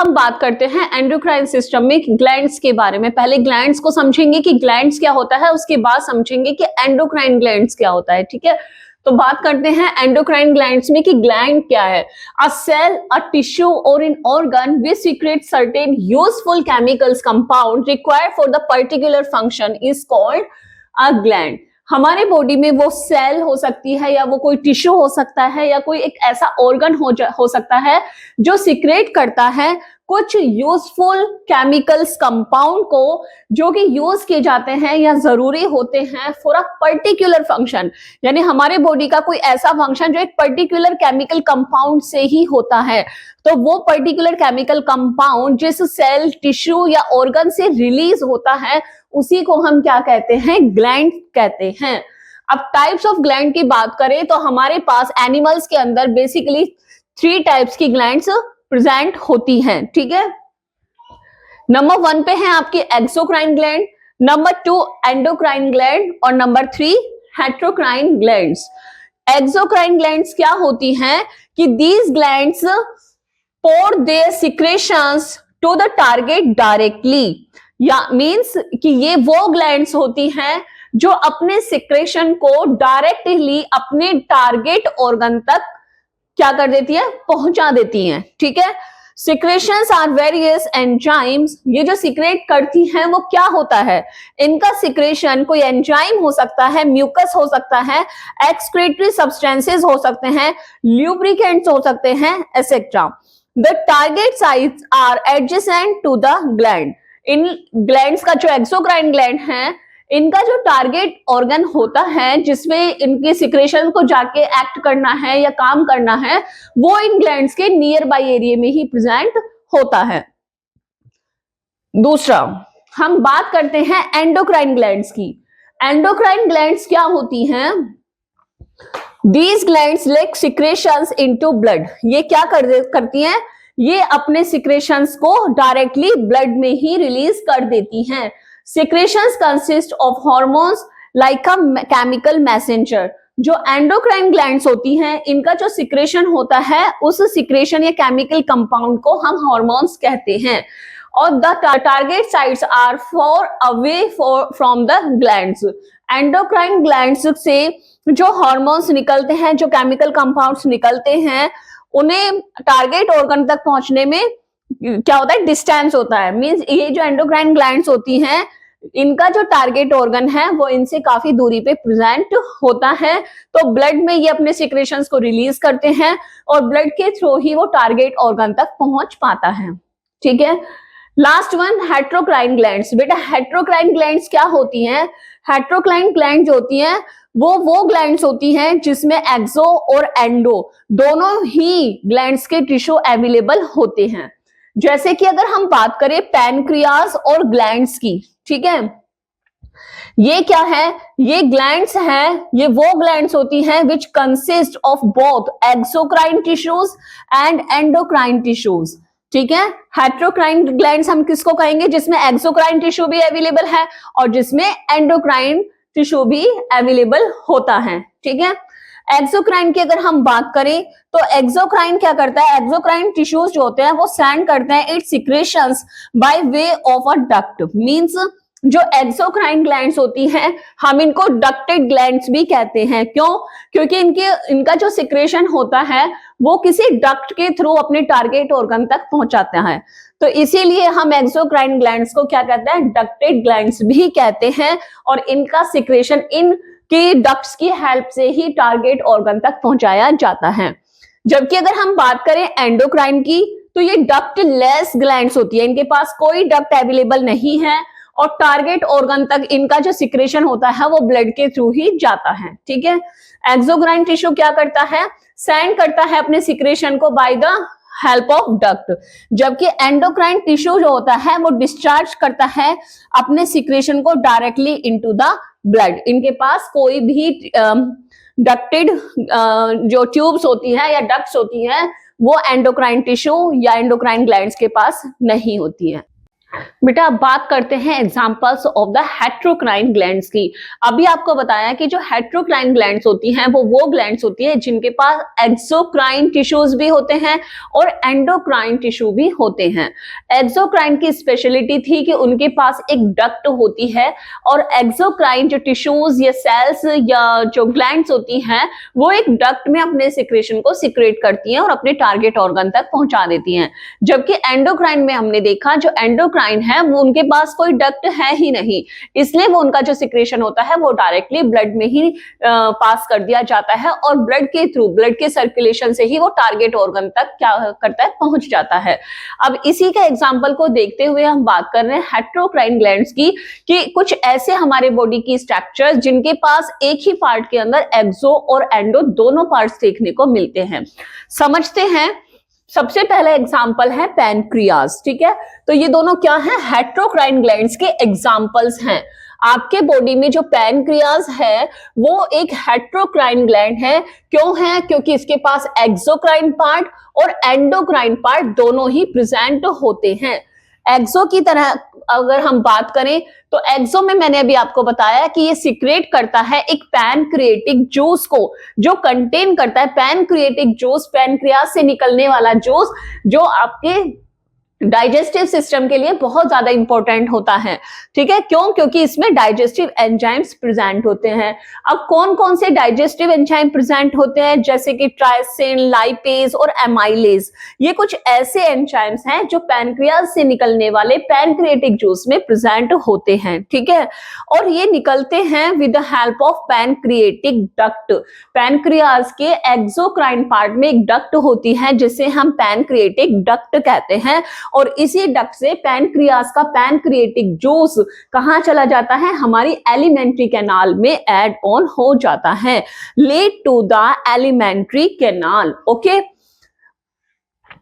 हम बात करते हैं एंडोक्राइन सिस्टम में ग्लैंड्स के बारे में। पहले ग्लैंड्स को समझेंगे कि ग्लैंड्स क्या होता है, उसके बाद समझेंगे कि एंडोक्राइन ग्लैंड्स क्या होता है। ठीक है, तो बात करते हैं एंडोक्राइन ग्लैंड्स में कि ग्लैंड क्या है। अ सेल, अ टिश्यू और an organ which secret certain useful chemicals compound required for the particular function is called a gland. हमारे बॉडी में वो सेल हो सकती है या वो कोई टिश्यू हो सकता है या कोई एक ऐसा ऑर्गन हो सकता है जो सीक्रेट करता है कुछ यूजफुल केमिकल्स कंपाउंड को, जो कि यूज किए जाते हैं या जरूरी होते हैं फॉर अ पर्टिकुलर फंक्शन। यानी हमारे बॉडी का कोई ऐसा फंक्शन जो एक पर्टिकुलर केमिकल कंपाउंड से ही होता है, तो वो पर्टिकुलर केमिकल कंपाउंड जिस सेल, टिश्यू या ऑर्गन से रिलीज होता है उसी को हम क्या कहते हैं, ग्लैंड कहते हैं। अब टाइप्स ऑफ ग्लैंड की बात करें तो हमारे पास एनिमल्स के अंदर बेसिकली 3 टाइप्स की ग्लैंड्स प्रेजेंट होती हैं। ठीक है, नंबर 1 पे है आपकी exocrine gland, number 2 endocrine gland और number 3 heterocrine glands. Exocrine glands क्या होती हैं कि these glands pour their secretions to the target directly, या मींस कि ये वो ग्लैंड्स होती हैं जो अपने सिक्रेशन को डायरेक्टली अपने टारगेट ऑर्गन तक क्या कर देती है, पहुंचा देती हैं। ठीक है, सिक्रेशंस आर वेरियस एंजाइम्स। ये जो सिक्रेट करती हैं वो क्या होता है, इनका सिक्रेशन कोई एंजाइम हो सकता है, म्यूकस हो सकता है, एक्सक्रीटरी सब्सटेंसेस हो सकते हैं, ल्यूब्रिकेंट्स हो सकते हैं, etcetera. The target sites are adjacent to the gland. इन ग्लैंड्स का जो एक्सोक्राइन ग्लैंड है, इनका जो टारगेट ऑर्गन होता है जिसमें इनके सिक्रेशन को जाके एक्ट करना है या काम करना है, वो इन ग्लैंड्स के नियर बाई एरिया में ही प्रेजेंट होता है। दूसरा हम बात करते हैं एंडोक्राइन ग्लैंड्स की। एंडोक्राइन ग्लैंड्स क्या होती हैं, These glands leak secretions into blood। ये क्या करती हैं, ये अपने सिक्रेशंस को डायरेक्टली ब्लड में ही रिलीज कर देती हैं। Secretions consist of hormones like a chemical messenger. जो एंडोक्राइन ग्लैंड्स होती हैं, इनका जो सिक्रेशन होता है, उस सिक्रेशन या केमिकल कंपाउंड को हम हॉर्मोन्स कहते हैं। और the target sites are far away from the glands. Endocrine glands से जो हार्मोन्स निकलते हैं, जो केमिकल कंपाउंड्स निकलते हैं, उन्हें टारगेट ऑर्गन तक पहुंचने में क्या होता है, डिस्टेंस होता है। मींस ये जो एंडोक्राइन ग्लैंड्स होती हैं, इनका जो टारगेट ऑर्गन है वो इनसे काफी दूरी पे प्रेजेंट होता है, तो ब्लड में ये अपने सिक्रेशंस को रिलीज करते हैं और ब्लड के थ्रू ही वो टारगेट ऑर्गन तक पहुंच पाता है। ठीक है, लास्ट वन हेट्रोक्राइन ग्लैंड्स। बेटा हेट्रोक्राइन ग्लैंड्स क्या होती हैं, हेट्रोक्राइन ग्लैंड जो होती हैं वो ग्लैंड्स होती हैं जिसमें एक्सो और एंडो दोनों ही ग्लैंड्स के टिश्यू अवेलेबल होते हैं। जैसे कि अगर हम बात करें पैनक्रियास और ग्लैंड्स की, ठीक है, ये क्या है, ये ग्लैंड्स हैं, ये वो ग्लैंड्स होती हैं which consist of both exocrine tissues and endocrine tissues. ठीक है, हेट्रोक्राइन ग्लैंड्स हम किसको कहेंगे, जिसमें एक्सोक्राइन टिश्यू भी अवेलेबल है और जिसमें एंडोक्राइन टिश्यू भी अवेलेबल होता है। ठीक है, एक्सोक्राइन की अगर हम बात करें तो एक्सोक्राइन क्या करता है, एक्सोक्राइन टिश्यूज जो होते हैं वो सेंड करते हैं it's secretions by way of a duct. Means जो एक्सोक्राइन ग्लैंड्स होती हैं हम इनको डक्टेड ग्लैंड्स भी कहते हैं। क्यों, क्योंकि इनका जो सिक्रेशन होता है वो किसी डक्ट के थ्रू अपने टारगेट ऑर्गन तक पहुंचाता है, तो इसीलिए हम एक्सोक्राइन ग्लैंड्स को क्या कहते हैं, डक्टेड ग्लैंड्स भी कहते हैं। और इनका सिक्रेशन इनकी डक्ट्स की हेल्प से ही टारगेट ऑर्गन तक पहुंचाया जाता है। जबकि अगर हम बात करें एंडोक्राइन की तो ये डक्ट लेस ग्लैंड्स होती है, इनके पास कोई डक्ट अवेलेबल नहीं है और टारगेट ऑर्गन तक इनका जो सिक्रेशन होता है वो ब्लड के थ्रू ही जाता है। ठीक है, एक्सोक्राइन टिश्यू क्या करता है, सेंड करता है अपने सिक्रेशन को by the help of duct, जबकि एंडोक्राइन टिश्यू जो होता है वो डिस्चार्ज करता है अपने सिक्रेशन को डायरेक्टली इनटू द ब्लड। इनके पास कोई भी डक्टेड जो ट्यूब्स होती है या डक्ट्स होती हैं वो एंडोक्राइन टिश्यू या एंडोक्राइन ग्लैंड्स के पास नहीं होती हैं। बेटा अब बात करते हैं examples of the heterocrine glands की। अभी आपको बताया कि जो हेट्रोक्राइन ग्लैंड्स होती हैं वो ग्लैंड्स होती है जिनके पास एक्सोक्राइन टिश्यूज भी होते हैं और एंडोक्राइन टिश्यू भी होते हैं। एक्सोक्राइन की स्पेशलिटी थी कि उनके पास एक डक्ट होती है और एक्सोक्राइन जो टिश्यूज या सेल्स या जो ग्लैंड्स होती हैं वो एक डक्ट में अपने सिक्रेशन को सिक्रेट करती हैं और अपने टारगेट ऑर्गन तक पहुंचा देती हैं। जबकि एंडोक्राइन में हमने देखा जो एंडोक्राइन है वो उनके पास कोई डक्ट है ही नहीं, इसलिए वो उनका जो सिक्रेशन होता है वो डायरेक्टली ब्लड में ही पास कर दिया जाता है और ब्लड के थ्रू, ब्लड के सर्कुलेशन से ही वो टारगेट ऑर्गन तक क्या करता है, पहुंच जाता है। अब इसी का एग्जांपल को देखते हुए हम बात कर रहे हैं हेट्रोक्राइन ग्लैंड्स की कि कुछ ऐसे हमारे बॉडी की स्ट्रक्चर जिनके पास एक ही पार्ट के अंदर एक्सो और एंडो दोनों पार्ट्स देखने को मिलते हैं। समझते हैं। सबसे पहला एग्जाम्पल है पैनक्रियाज, ठीक है। तो ये दोनों क्या है, हेट्रोक्राइन ग्लैंड्स के एग्जाम्पल्स हैं। आपके बॉडी में जो पैनक्रियाज है वो एक हेट्रोक्राइन ग्लैंड है। क्यों है? क्योंकि इसके पास एक्सोक्राइन पार्ट और एंडोक्राइन पार्ट दोनों ही प्रेजेंट होते हैं। एक्सो की तरह अगर हम बात करें तो एक्सो में मैंने अभी आपको बताया कि ये सिक्रेट करता है एक पैनक्रिएटिक जूस को, जो कंटेन करता है पैनक्रिएटिक जूस, पैनक्रियाज से निकलने वाला जूस जो आपके डाइजेस्टिव सिस्टम के लिए बहुत ज्यादा इंपॉर्टेंट होता है, ठीक है। क्यों? क्योंकि इसमें डाइजेस्टिव एंजाइम्स प्रेजेंट होते हैं। अब कौन कौन से डाइजेस्टिव एंजाइम प्रेजेंट होते हैं? जैसे कि ट्राइसिन, लाइपेज और एमाइलेज। ये कुछ ऐसे एंजाइम्स हैं जो पैनक्रियाज से निकलने वाले पैनक्रिएटिक जूस में प्रेजेंट होते हैं, ठीक है। और ये निकलते हैं with the help of pancreatic duct. Pancreas के एक्सोक्राइन पार्ट में एक डक्ट होती है जिसे हम पैनक्रिएटिक डक्ट कहते हैं और इसी डक्ट से पैनक्रियाज का पैनक्रिएटिक जूस कहां चला जाता है? हमारी एलिमेंट्री कैनाल में ऐड ऑन हो जाता है। Lead to the alimentary canal, okay.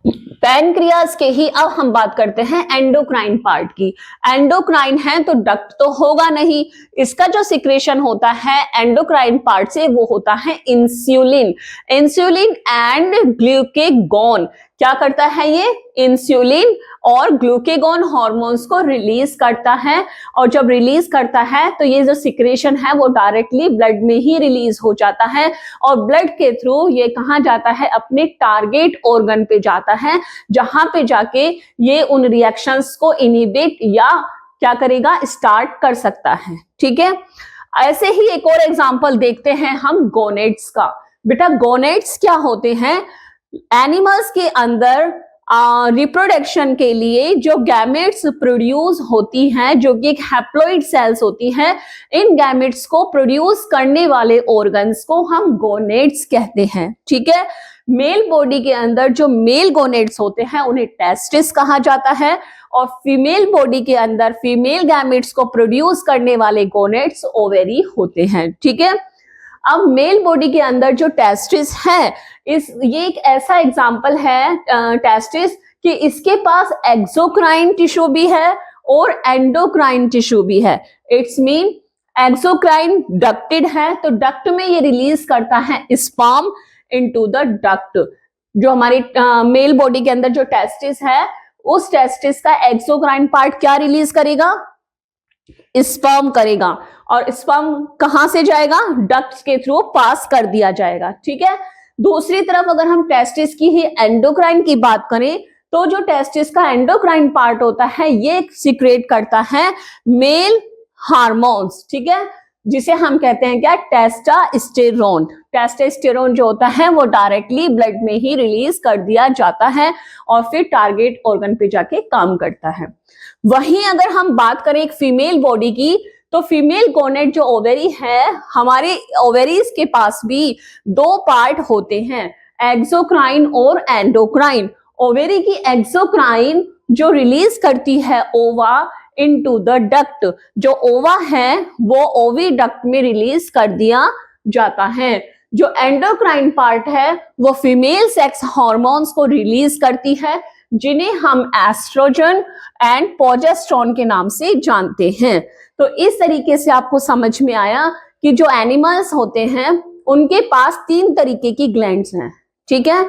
Pancreas के ही अब हम बात करते हैं एंडोक्राइन पार्ट की। एंडोक्राइन है तो डक्ट तो होगा नहीं, इसका जो सिक्रेशन होता है एंडोक्राइन पार्ट से वो होता है इंसुलिन। इंसुलिन एंड ग्लूकेगॉन क्या करता है? ये इंसुलिन और ग्लूकेगॉन हार्मोन्स को रिलीज करता है और जब रिलीज करता है तो ये जो सिक्रेशन है वो डायरेक्टली ब्लड में ही रिलीज हो जाता है और ब्लड के थ्रू ये कहां जाता है? अपने टारगेट ऑर्गन पे जाता है, जहां पे जाके ये उन रिएक्शंस को इनहिबिट या क्या करेगा? स्टार्ट कर सकता है, ठीक है। ऐसे ही एक और एग्जांपल देखते हैं हम गोनेड्स का। बेटा गोनेड्स क्या होते हैं? एनिमल्स के अंदर रिप्रोडक्शन के लिए जो गैमेट्स प्रोड्यूस होती हैं, जो कि एक हैप्लॉइड सेल्स होती हैं, इन गैमेट्स को प्रोड्यूस करने वाले ऑर्गन्स को हम गोनेड्स कहते हैं, ठीक है। मेल बॉडी के अंदर जो मेल गोनेड्स होते हैं उन्हें टेस्टिस कहा जाता है और फीमेल बॉडी के अंदर फीमेल गैमेट्स को प्रोड्यूस करने वाले गोनेड्स ओवेरी होते हैं, ठीक है। अब मेल बॉडी के अंदर जो टेस्टिस है ये एक ऐसा एग्जाम्पल है टेस्टिस कि इसके पास एक्सोक्राइन टिश्यू भी है और एंडोक्राइन टिश्यू भी है। इट्स मीन एक्सोक्राइन डक्टेड है तो डक्ट में ये रिलीज करता है स्पर्म इनटू द डक्ट। जो हमारी मेल बॉडी के अंदर जो टेस्टिस है उस टेस्टिस का एक्सोक्राइन पार्ट क्या रिलीज करेगा? स्पर्म करेगा और स्पर्म कहां से जाएगा? डक्ट के थ्रू पास कर दिया जाएगा, ठीक है। दूसरी तरफ अगर हम टेस्टिस की ही एंडोक्राइन की बात करें तो जो टेस्टिस का एंडोक्राइन पार्ट होता है ये सिक्रेट करता है मेल हार्मोन्स, ठीक है, जिसे हम कहते हैं क्या? टेस्टोस्टेरोन। टेस्टोस्टेरोन जो होता है वो डायरेक्टली ब्लड में ही रिलीज कर दिया जाता है और फिर टारगेट ऑर्गन पे जाके काम करता है। वहीं अगर हम बात करें एक फीमेल बॉडी की तो फीमेल गोनेड जो ओवेरी है, हमारे ओवेरीज के पास भी दो पार्ट होते हैं, एक्सोक्राइन और एंडोक्राइन। ओवेरी की एक्सोक्राइन जो रिलीज करती है ओवा इनटू द डक्ट, जो ओवा है वो ओवी डक्ट में रिलीज कर दिया जाता है। जो एंडोक्राइन पार्ट है वो फीमेल सेक्स हार्मोन्स को रिलीज करती है जिन्हें हम एस्ट्रोजन एंड प्रोजेस्टेरोन के नाम से जानते हैं। तो इस तरीके से आपको समझ में आया कि जो एनिमल्स होते हैं उनके पास तीन तरीके की ग्लैंड्स हैं, ठीक है।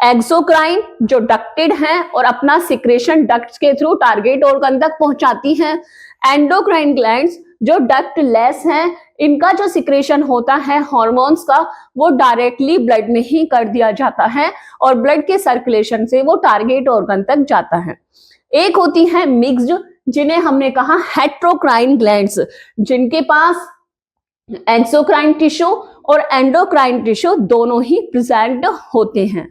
एक्सोक्राइन जो डक्टेड हैं और अपना सिक्रेशन डक्ट्स के थ्रू टारगेट ऑर्गन तक पहुंचाती हैं। एंडोक्राइन ग्लैंड्स जो डक्ट लेस हैं, इनका जो सिक्रेशन होता है हार्मोन्स का वो डायरेक्टली ब्लड में ही कर दिया जाता है और ब्लड के सर्कुलेशन से वो टारगेट ऑर्गन तक जाता है। एक होती है मिक्स्ड, जिन्हें हमने कहा हेट्रोक्राइन ग्लैंड्स, जिनके पास एक्सोक्राइन टिश्यू और एंडोक्राइन टिश्यू दोनों ही प्रेजेंट होते हैं।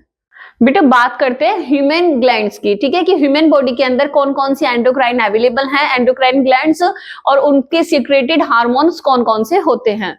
बेटा बात करते हैं ह्यूमन ग्लैंड्स की, ठीक है, कि ह्यूमन बॉडी के अंदर कौन कौन सी एंडोक्राइन अवेलेबल हैं, एंडोक्राइन ग्लैंड्स और उनके सीक्रेटेड हार्मोन्स कौन कौन से होते हैं।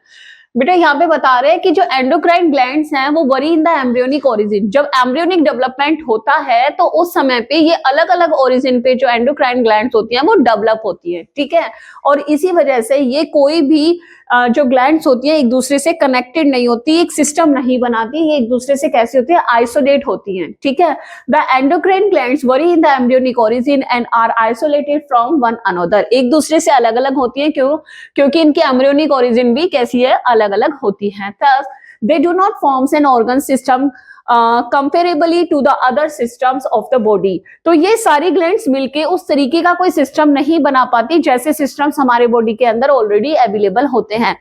बेटा यहाँ पे बता रहे हैं कि जो एंडोक्राइन ग्लैंड्स हैं वो worry in the embryonic origin, जब एम्ब्रियोनिक डेवलपमेंट होता है तो उस समय पे ये अलग अलग ओरिजिन पे जो एंडोक्राइन ग्लैंड्स होती हैं वो डेवलप होती है, ठीक है। और इसी वजह से ये कोई भी जो ग्लैंड्स होती है एक दूसरे से कनेक्टेड नहीं होती, एक सिस्टम नहीं बनाती, ये एक दूसरे से कैसे होती है, आइसोलेट होती हैं, ठीक है। The endocrine glands vary in the embryonic origin and are isolated from one another, एक दूसरे से अलग अलग होती हैं, क्योंकि इनकी एम्ब्रियोनिक ओरिजिन भी कैसी है, अलग अलग होती है। Thus they do not forms an organ system comparably to the other systems of the body. तो ये सारी ग्लैंड्स मिलके उस तरीके का कोई सिस्टम नहीं बना पाती जैसे सिस्टम्स हमारे बॉडी के अंदर ऑलरेडी अवेलेबल होते हैं।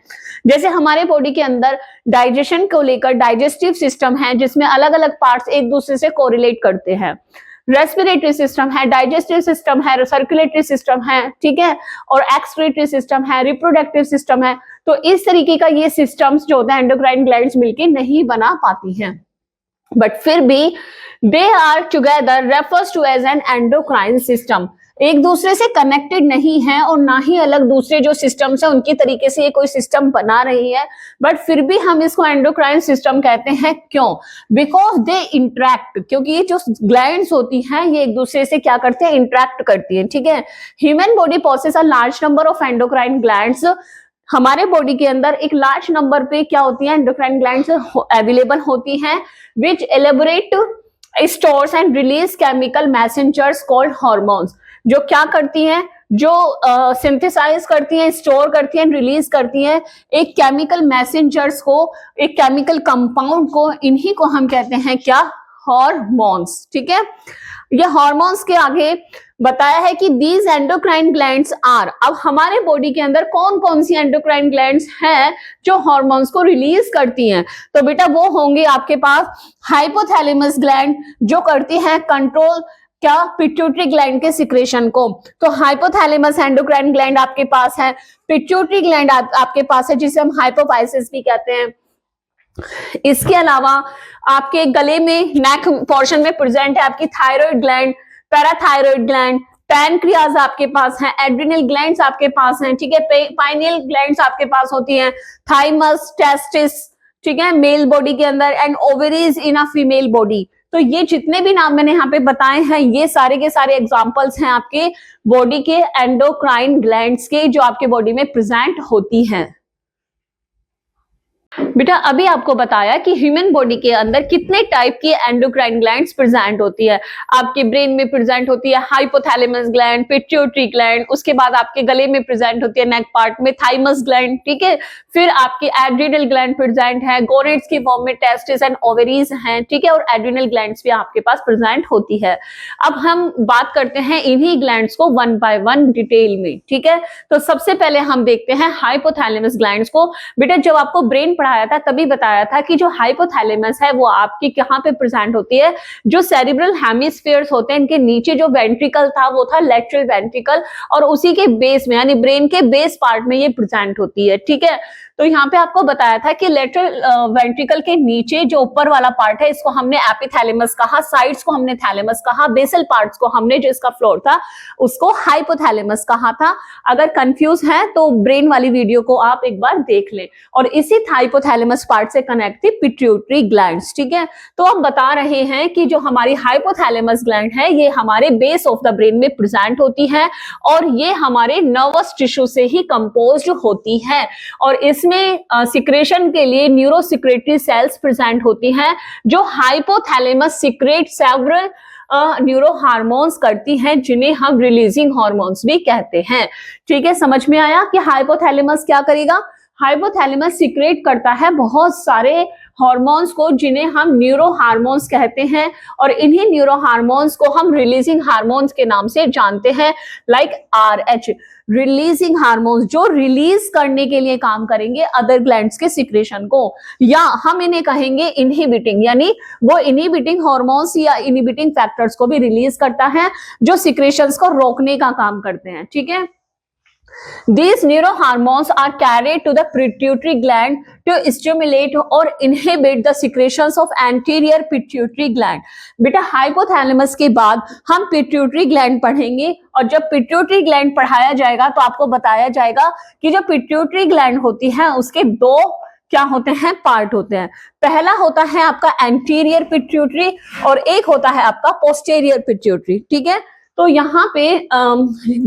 जैसे हमारे बॉडी के अंदर डाइजेशन को लेकर डाइजेस्टिव सिस्टम है जिसमें अलग अलग पार्ट्स एक दूसरे से कोरिलेट करते हैं, रेस्पिरेटरी सिस्टम है, डाइजेस्टिव सिस्टम है, सर्कुलेटरी सिस्टम है, ठीक है, और एक्सक्रीटरी सिस्टम है, रिप्रोडक्टिव सिस्टम है। तो इस तरीके का ये सिस्टम्स जो होते हैं एंडोक्राइन ग्लैंड्स मिलके नहीं बना पाती हैं, बट फिर भी they are together refers to as an endocrine system, एक दूसरे से कनेक्टेड नहीं है और ना ही अलग दूसरे जो सिस्टम्स है उनकी तरीके से ये कोई सिस्टम बना रही है, बट फिर भी हम इसको एंडोक्राइन सिस्टम कहते हैं। क्यों? बिकॉज दे इंटरेक्ट, क्योंकि ये जो ग्लैंड्स होती हैं ये एक दूसरे से क्या करते हैं, इंटरेक्ट करती हैं, ठीक है। Human body possess a large number of endocrine glands, हमारे बॉडी के अंदर एक लार्ज नंबर पे क्या होती है, एंडोक्राइन ग्लैंड्स अवेलेबल होती हैं, which elaborate stores and release chemical messengers called hormones, जो क्या करती हैं, जो सिंथेसाइज करती हैं, स्टोर करती हैं, रिलीज करती हैं एक केमिकल मैसेंजर्स को, एक केमिकल कंपाउंड को, इन्हीं को हम कहते हैं क्या, हार्मोन्स, ठीक है। ये हार्मोन्स के आगे बताया है कि दीज एंडोक्राइन ग्लैंड्स आर, अब हमारे बॉडी के अंदर कौन कौन सी एंडोक्राइन ग्लैंड्स हैं जो हार्मोन्स को रिलीज करती हैं, तो बेटा वो होंगे आपके पास हाइपोथैलेमस ग्लैंड जो करती है कंट्रोल क्या, पिट्यूटरी ग्लैंड के सिक्रेशन को। तो हाइपोथैलेमस एंडोक्राइन ग्लैंड आपके पास है, पिट्यूटरी ग्लैंड आपके पास है जिसे हम हाइपोफाइसिस भी कहते हैं। इसके अलावा आपके गले में नेक पोर्शन में प्रेजेंट है आपकी thyroid gland, parathyroid gland, pancreas आपके पास है, एड्रिनल ग्लैंड्स आपके पास हैं, ठीक है, पाइनियल ग्लैंड्स आपके पास होती हैं, थाइमस, टेस्टिस, ठीक है, मेल बॉडी के अंदर, and ovaries in a female body. तो ये जितने भी नाम मैंने यहाँ पे बताए हैं ये सारे के सारे एग्जांपल्स हैं आपके बॉडी के एंडोक्राइन ग्लैंड्स के जो आपके बॉडी में प्रेजेंट होती हैं। बेटा अभी आपको बताया कि ह्यूमन बॉडी के अंदर कितने टाइप की एंडोक्राइन ग्लैंड्स प्रेजेंट होती है। आपके ब्रेन में प्रेजेंट होती है हाइपोथैलेमस ग्लैंड, पिट्यूटरी ग्लैंड, उसके बाद आपके गले में प्रेजेंट होती है नेक पार्ट में थाइमस ग्लैंड, ठीक है, फिर आपकी एड्रिनल ग्लैंड प्रेजेंट है, गोनेड्स की फॉर्म में टेस्टिस एंड ओवरीज हैं, ठीक है, और एड्रिनल ग्लैंड्स भी आपके पास प्रेजेंट होती है। अब हम बात करते हैं इन्हीं ग्लैंड्स को वन बाय वन डिटेल में, ठीक है। तो सबसे पहले हम देखते हैं हाइपोथैलेमस ग्लैंड्स को। बेटा जब आपको ब्रेन पढ़ाया था तभी बताया था कि जो हाइपोथैलेमस है वो आपकी कहां पे प्रेजेंट होती है, जो सेरिब्रल हेमिस्फीयर्स होते हैं इनके नीचे जो वेंट्रिकल था वो था लेटरल वेंट्रिकल, और उसी के बेस में यानी ब्रेन के बेस पार्ट में ये प्रेजेंट होती है, ठीक है। तो यहाँ पे आपको बताया था कि लेटरल वेंट्रिकल के नीचे जो ऊपर वाला पार्ट है इसको हमने एपिथैलेमस कहा, साइड्स को हमने थैलेमस कहा, बेसल पार्ट्स को हमने जो इसका फ्लोर था उसको हाइपोथैलेमस कहा था। अगर कंफ्यूज है तो ब्रेन वाली वीडियो को आप एक बार देख लें। और इसी हाइपोथैलेमस पार्ट से कनेक्ट थी पिट्यूटरी ग्लैंड्स, ठीक है। तो हम बता रहे हैं कि जो हमारी हाइपोथैलेमस ग्लैंड है ये हमारे बेस ऑफ द ब्रेन में प्रेजेंट होती है और ये हमारे नर्वस टिश्यू से ही कंपोज्ड होती है, और इसमें सिक्रेशन के लिए न्यूरोसिक्रेटरी सेल्स प्रेजेंट होती हैं जो hypothalamus secrete several neuro hormones करती हैं जिन्हें हम रिलीजिंग हार्मोन्स भी कहते हैं, ठीक है। समझ में आया कि हाइपोथैलेमस क्या करेगा, हाइपोथैलेमस सिक्रेट करता है बहुत सारे हार्मोन्स को, जिन्हें हम न्यूरो हार्मोन्स कहते हैं, और इन्हीं न्यूरो हार्मोन्स को हम रिलीजिंग हार्मोन्स के नाम से जानते हैं, लाइक RH, रिलीजिंग हार्मोन्स, जो रिलीज करने के लिए काम करेंगे अदर ग्लैंड्स के सिक्रेशन को, या हम इन्हें कहेंगे इनहिबिटिंग, यानी वो इनहिबिटिंग हार्मोन्स या इनहिबिटिंग फैक्टर्स को भी रिलीज करता है जो सिक्रेशंस को रोकने का काम करते हैं, ठीक है। These neurohormones are carried to the pituitary gland to stimulate or inhibit the secretions of anterior pituitary gland. बेटा हाइपोथैलेमस के बाद हम पिट्यूटरी ग्लैंड पढ़ेंगे, और जब पिट्यूटरी ग्लैंड पढ़ाया जाएगा तो आपको बताया जाएगा कि जो पिट्यूटरी ग्लैंड होती है उसके दो क्या होते हैं, पार्ट होते हैं। पहला होता है आपका एंटीरियर पिट्यूटरी और एक होता है आपका पोस्टेरियर पिट्यूटरी, ठीक है। तो यहाँ पे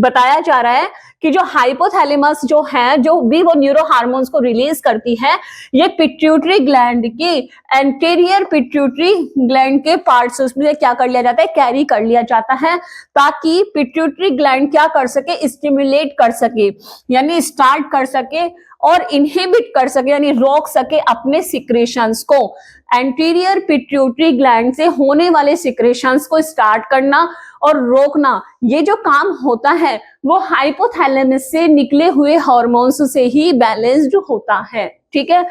बताया जा रहा है कि जो हाइपोथैलेमस जो है, जो भी वो न्यूरो हार्मोन्स को रिलीज करती है, ये पिट्यूटरी ग्लैंड की एंटीरियर पिट्यूटरी ग्लैंड के पार्ट्स उसमें क्या कर लिया जाता है, कैरी कर लिया जाता है, ताकि पिट्यूटरी ग्लैंड क्या कर सके, स्टिमुलेट कर सके, यानी स्टार्ट कर सके और इनहिबिट कर सके, यानी रोक सके अपने सिक्रेशंस को। एंटीरियर पिट्यूटरी ग्लैंड से होने वाले सिक्रेशंस को स्टार्ट करना और रोकना, ये जो काम होता है वो हाइपोथैलेमस से निकले हुए हार्मोन्स से ही बैलेंस्ड होता है, ठीक है।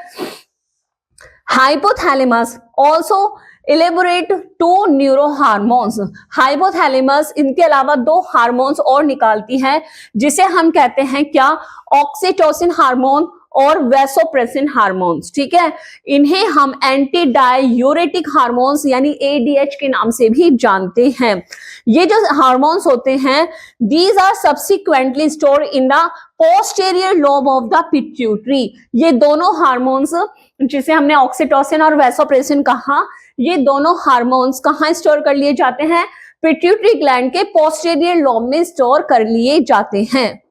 Hypothalamus also elaborate 2 neuro hormones. Hypothalamus इनके अलावा 2 हार्मोन्स और निकालती है, जिसे हम कहते हैं क्या, ऑक्सीटोसिन हार्मोन और वैसोप्रेसिन हार्मोन्स, ठीक है। इन्हें हम एंटी डायूरेटिक हार्मोन्स यानी ADH के नाम से भी जानते हैं। ये जो हार्मोन्स होते हैं, these are subsequently stored in the posterior lobe of the pituitary. ये दोनों हार्मोन्स, जिसे हमने ऑक्सीटोसिन और वैसोप्रेसिन कहा, ये दोनों हार्मोन्स कहाँ स्टोर कर लिए जाते हैं, पिट्यूटरी ग्लैंड के पोस्टीरियर लोब में स्टोर कर लिए जाते हैं।